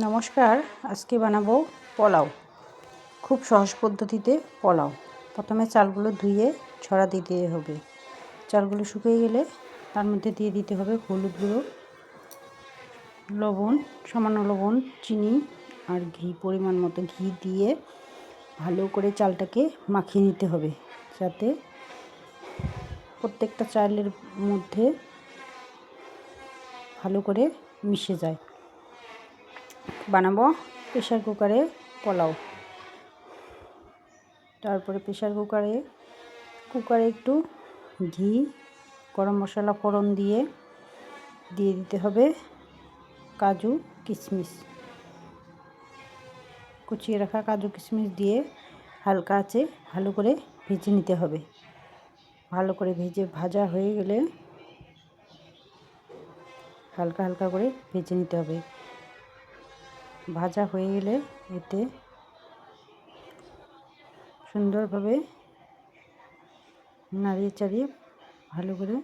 নমস্কার, আজকে বানাবো পোলাও। খুব সহজ পদ্ধতিতে পোলাও। প্রথমে চালগুলো ধুয়ে ছড়া দিতে হবে। চালগুলো শুকিয়ে গেলে তার মধ্যে দিয়ে দিতে হবে হলুদ গুঁড়ো, লবণ, সামান্য লবণ, চিনি আর ঘি, পরিমাণ মতো ঘি দিয়ে ভালো করে চালটাকে মাখিয়ে নিতে হবে, যাতে প্রত্যেকটা চালের মধ্যে ভালো করে মিশে যায়। বানাবো প্রেশার কুকারে পোলাও। তারপরে প্রেশার কুকারে একটু ঘি, গরম মশলা ফোড়ন দিয়ে দিতে হবে কাজু কিশমিশ, কুচিয়ে রাখা কাজু কিশমিশ দিয়ে হালকা আঁচে ভালো করে ভেজে নিতে হবে। ভালো করে ভাজা হয়ে গেলে হালকা হালকা করে ভেজে নিতে হবে। ভাজা হয়ে গেলে এতে সুন্দরভাবে নাড়িয়ে চাড়িয়ে ভালো করে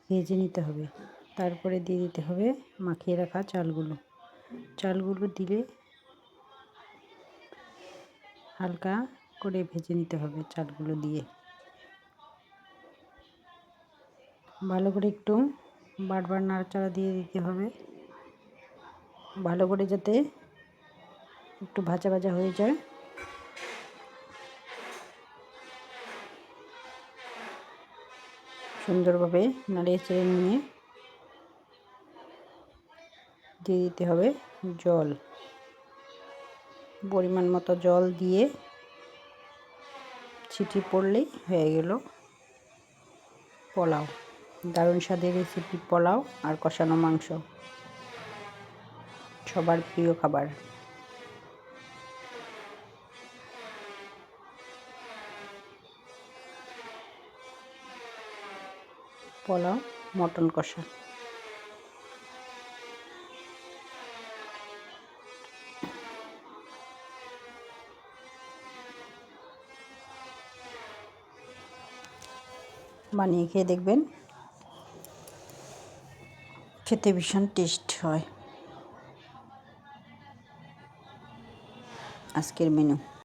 ভেজে নিতে হবে। তারপরে দিয়ে দিতে হবে মাখিয়ে রাখা চালগুলো দিলে হালকা করে ভেজে নিতে হবে। চালগুলো দিয়ে ভালো করে একটু বারবার নাড়াচাড়া দিয়ে দিতে হবে, ভালো করে যাতে একটু ভাজা ভাজা হয়ে যায়। সুন্দরভাবে নাড়িয়ে চেড়ে নিয়ে দিয়ে দিতে হবে জল, পরিমাণ মতো জল দিয়ে ছিটি পড়লেই হয়ে গেল পোলাও। দারুণ স্বাদের রেসিপি পোলাও আর কষানো মাংস, সবার প্রিয় খাবার। পোলাও মটন কষা। বানিয়ে খেয়ে দেখবেন, খেতে ভীষণ টেস্ট হয়। আজকের মেনু।